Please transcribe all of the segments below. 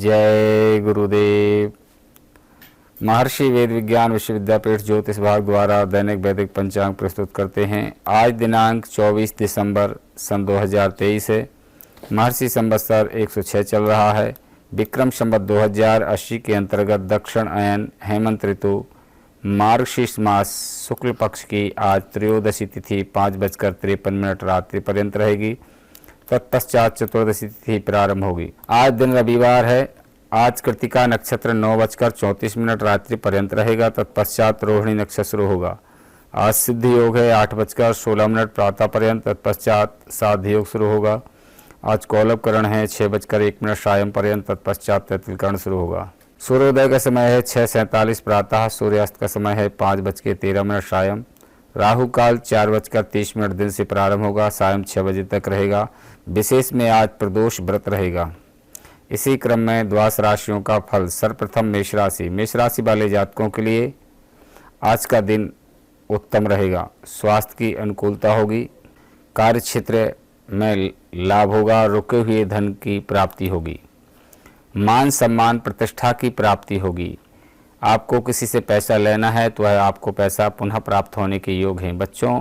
जय गुरुदेव। महर्षि वेद विज्ञान विश्वविद्यापीठ ज्योतिष विभाग द्वारा दैनिक वैदिक पंचांग प्रस्तुत करते हैं। आज दिनांक 24 दिसंबर सन 2023 है। महर्षि संवत्सर 106 चल रहा है। विक्रम संवत 2080 के अंतर्गत दक्षिण अयन हेमंत ऋतु मार्गशीर्ष मास शुक्ल पक्ष की आज त्रयोदशी तिथि 5:53 रात्रि पर्यंत रहेगी। तत्पश्चात चतुर्दशी तिथि प्रारंभ होगी। आज दिन रविवार है। आज कृतिका नक्षत्र 9:34 रात्रि पर्यंत रहेगा। तत्पश्चात रोहिणी नक्षत्र शुरू होगा। आज सिद्ध योग है 8:16 प्रातः पर्यंत। तत्पश्चात साध योग शुरू होगा। आज कौलभ करण है 6:01 सायं पर्यंत। तत्पश्चात तैतिल करण शुरू होगा। सूर्योदय का समय है 6:47 प्रातः। सूर्यास्त का समय है 5:13 सायं। राहु काल 4:30 दिन से प्रारंभ होगा, सायं 6 बजे तक रहेगा। विशेष में आज प्रदोष व्रत रहेगा। इसी क्रम में द्वादश राशियों का फल। सर्वप्रथम मेष राशि। मेष राशि वाले जातकों के लिए आज का दिन उत्तम रहेगा। स्वास्थ्य की अनुकूलता होगी। कार्य क्षेत्र में लाभ होगा। रुके हुए धन की प्राप्ति होगी। मान सम्मान प्रतिष्ठा की प्राप्ति होगी। आपको किसी से पैसा लेना है तो वह आपको पैसा पुनः प्राप्त होने के योग हैं। बच्चों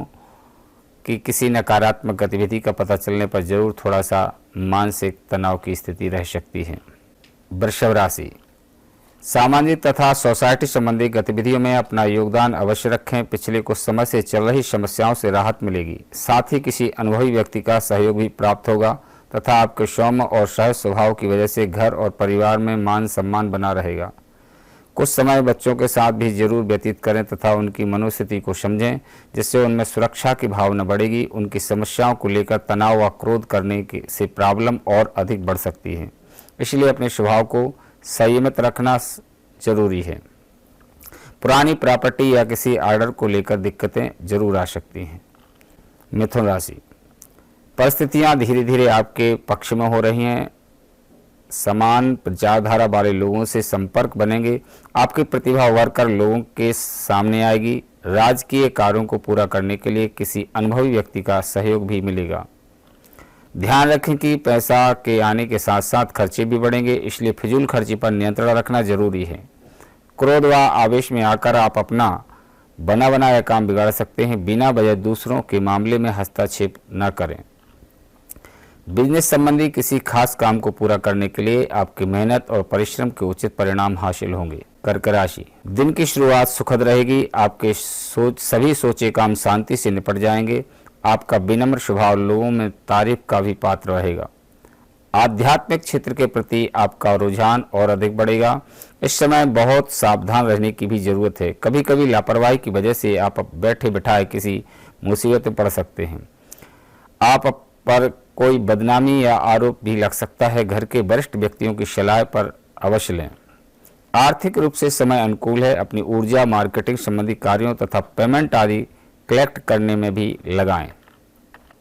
की किसी नकारात्मक गतिविधि का पता चलने पर जरूर थोड़ा सा मानसिक तनाव की स्थिति रह सकती है। वृषभ राशि। सामाजिक तथा सोसाइटी संबंधी गतिविधियों में अपना योगदान अवश्य रखें। पिछले कुछ समय से चल रही समस्याओं से राहत मिलेगी। साथ ही किसी अनुभवी व्यक्ति का सहयोग भी प्राप्त होगा तथा आपके सौम्य और सहज स्वभाव की वजह से घर और परिवार में मान सम्मान बना रहेगा। कुछ समय बच्चों के साथ भी जरूर व्यतीत करें तथा उनकी मनोस्थिति को समझें, जिससे उनमें सुरक्षा की भावना बढ़ेगी। उनकी समस्याओं को लेकर तनाव व क्रोध करने से प्रॉब्लम और अधिक बढ़ सकती है, इसलिए अपने स्वभाव को संयमित रखना जरूरी है। पुरानी प्रॉपर्टी या किसी ऑर्डर को लेकर दिक्कतें जरूर आ सकती हैं। मिथुन राशि। परिस्थितियां धीरे धीरे आपके पक्ष में हो रही हैं। समान विचारधारा वाले लोगों से संपर्क बनेंगे। आपकी प्रतिभा उभर कर लोगों के सामने आएगी। राजकीय कार्यों को पूरा करने के लिए किसी अनुभवी व्यक्ति का सहयोग भी मिलेगा। ध्यान रखें कि पैसा के आने के साथ साथ खर्चे भी बढ़ेंगे, इसलिए फिजूल खर्ची पर नियंत्रण रखना जरूरी है। क्रोध व आवेश में आकर आप अपना बना बनाया काम बिगाड़ सकते हैं। बिना वजह दूसरों के मामले में हस्तक्षेप न करें। बिजनेस संबंधी किसी खास काम को पूरा करने के लिए आपकी मेहनत और परिश्रम के उचित परिणाम हासिल होंगे। कर्क राशि। दिन की शुरुआत सुखद रहेगी। आपके सभी सोचे काम शांति से निपट जाएंगे। आपका विनम्र स्वभाव लोगों में तारीफ का भी पात्र रहेगा। आध्यात्मिक क्षेत्र के प्रति आपका रुझान और अधिक बढ़ेगा। इस समय बहुत सावधान रहने की भी जरूरत है। कभी कभी लापरवाही की वजह से आप बैठे बिठाए किसी मुसीबत में पड़ सकते हैं। आप पर कोई बदनामी या आरोप भी लग सकता है। घर के वरिष्ठ व्यक्तियों की सलाह पर अवश्य लें। आर्थिक रूप से समय अनुकूल है। अपनी ऊर्जा मार्केटिंग संबंधी कार्यों तथा पेमेंट आदि कलेक्ट करने में भी लगाएं।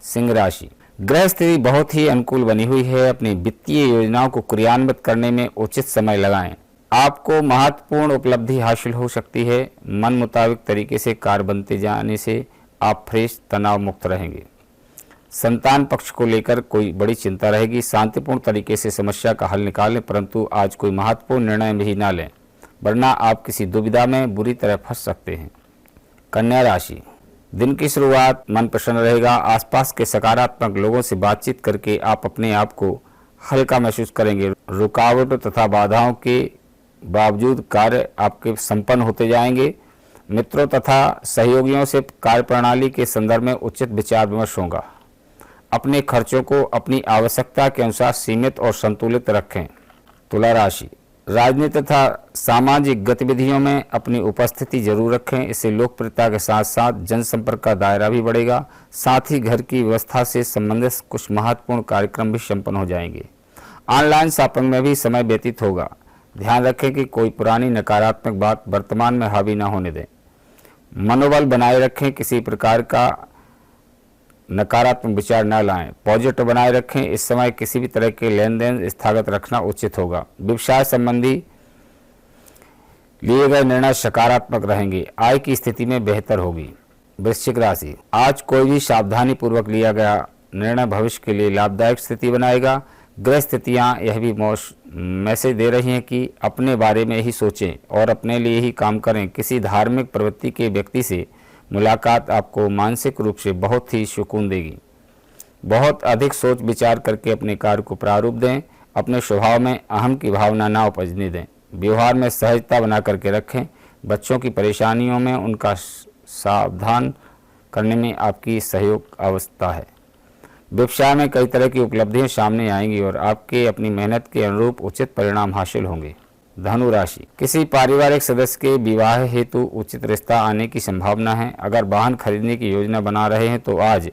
सिंह राशि। ग्रह स्थिति बहुत ही अनुकूल बनी हुई है। अपनी वित्तीय योजनाओं को क्रियान्वित करने में उचित समय लगाएं। आपको महत्वपूर्ण उपलब्धि हासिल हो सकती है। मन मुताबिक तरीके से कार्य बनते जाने से आप फ्रेश तनाव मुक्त रहेंगे। संतान पक्ष को लेकर कोई बड़ी चिंता रहेगी। शांतिपूर्ण तरीके से समस्या का हल निकालें, परंतु आज कोई महत्वपूर्ण निर्णय भी ना लें, वरना आप किसी दुविधा में बुरी तरह फंस सकते हैं। कन्या राशि। दिन की शुरुआत मन प्रसन्न रहेगा। आसपास के सकारात्मक लोगों से बातचीत करके आप अपने आप को हल्का महसूस करेंगे। रुकावटों तथा बाधाओं के बावजूद कार्य आपके संपन्न होते जाएंगे। मित्रों तथा सहयोगियों से कार्य प्रणाली के संदर्भ में उचित विचार विमर्श होगा। अपने खर्चों को अपनी आवश्यकता के अनुसार सीमित और संतुलित रखें। तुला राशि। राजनीति तथा सामाजिक गतिविधियों में अपनी उपस्थिति जरूर रखें। इससे लोकप्रियता के साथ साथ जनसंपर्क का दायरा भी बढ़ेगा। साथ ही घर की व्यवस्था से संबंधित कुछ महत्वपूर्ण कार्यक्रम भी संपन्न हो जाएंगे। ऑनलाइन शॉपिंग में भी समय व्यतीत होगा। ध्यान रखें कि कोई पुरानी नकारात्मक बात वर्तमान में हावी न होने दें। मनोबल बनाए रखें। किसी प्रकार का नकारात्मक विचार न लाएं। पॉजिटिव बनाए रखें। इस समय किसी भी तरह के लेन देन स्थगित रखना उचित होगा। व्यवसाय संबंधी लिए गए निर्णय सकारात्मक रहेंगे। आय की स्थिति में बेहतर होगी। वृश्चिक राशि। आज कोई भी सावधानी पूर्वक लिया गया निर्णय भविष्य के लिए लाभदायक स्थिति बनाएगा। ग्रह स्थितियाँ यह भी मैसेज दे रही हैं कि अपने बारे में ही सोचें और अपने लिए ही काम करें। किसी धार्मिक प्रवृत्ति के व्यक्ति से मुलाकात आपको मानसिक रूप से बहुत ही सुकून देगी। बहुत अधिक सोच विचार करके अपने कार्य को प्रारूप दें। अपने स्वभाव में अहम की भावना ना उपजने दें। व्यवहार में सहजता बना करके रखें। बच्चों की परेशानियों में उनका सावधान करने में आपकी सहयोग अवस्था है। व्यवसाय में कई तरह की उपलब्धियां सामने आएंगी और आपके अपनी मेहनत के अनुरूप उचित परिणाम हासिल होंगे। धनु राशि, किसी पारिवारिक सदस्य के विवाह हेतु उचित रिश्ता आने की संभावना है। अगर वाहन खरीदने की योजना बना रहे हैं तो आज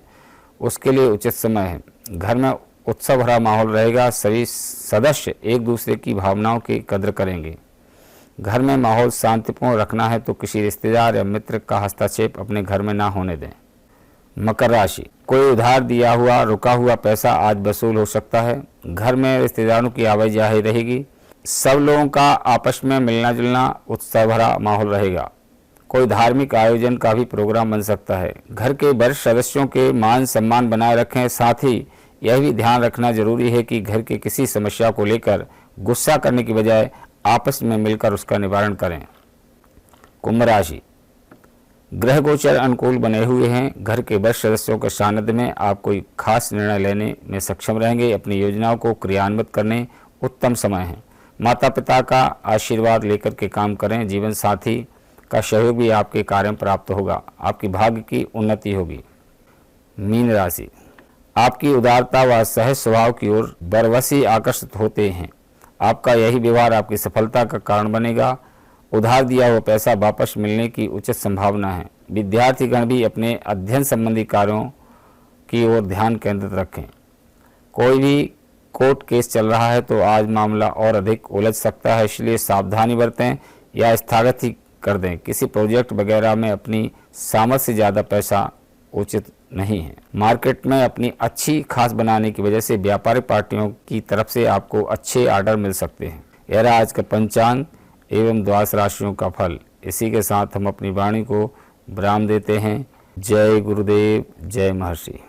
उसके लिए उचित समय है। घर में उत्सव भरा माहौल रहेगा। सभी सदस्य एक दूसरे की भावनाओं की कद्र करेंगे। घर में माहौल शांतिपूर्ण रखना है तो किसी रिश्तेदार या मित्र का हस्तक्षेप अपने घर में ना होने दें। मकर राशि, कोई उधार दिया हुआ रुका हुआ पैसा आज वसूल हो सकता है। घर में रिश्तेदारों की आवाजाही रहेगी। सब लोगों का आपस में मिलना जुलना उत्साह भरा माहौल रहेगा। कोई धार्मिक आयोजन का भी प्रोग्राम बन सकता है। घर के वरिष्ठ सदस्यों के मान सम्मान बनाए रखें। साथ ही यह भी ध्यान रखना जरूरी है कि घर के किसी समस्या को लेकर गुस्सा करने की बजाय आपस में मिलकर उसका निवारण करें। कुंभ राशि, ग्रह गोचर अनुकूल बने हुए हैं। घर के वरिष्ठ सदस्यों के सानिध्य में आप कोई खास निर्णय लेने में सक्षम रहेंगे। अपनी योजनाओं को क्रियान्वित करने उत्तम समय है। माता पिता का आशीर्वाद लेकर के काम करें। जीवन साथी का सहयोग भी आपके कार्य में प्राप्त होगा। आपकी भाग्य की उन्नति होगी। मीन राशि, आपकी उदारता व सहज स्वभाव की ओर बरवसी आकर्षित होते हैं। आपका यही व्यवहार आपकी सफलता का कारण बनेगा। उधार दिया हुआ पैसा वापस मिलने की उचित संभावना है। विद्यार्थीगण भी अपने अध्ययन संबंधी कार्यों की ओर ध्यान केंद्रित रखें। कोई भी कोर्ट केस चल रहा है तो आज मामला और अधिक उलझ सकता है, इसलिए सावधानी बरतें या स्थगित ही कर दें। किसी प्रोजेक्ट वगैरह में अपनी सामर्थ्य से ज़्यादा पैसा उचित नहीं है। मार्केट में अपनी अच्छी खास बनाने की वजह से व्यापारिक पार्टियों की तरफ से आपको अच्छे ऑर्डर मिल सकते हैं। यह रहा आज का पंचांग एवं द्वादश राशियों का फल। इसी के साथ हम अपनी वाणी को विराम देते हैं। जय गुरुदेव, जय महर्षि।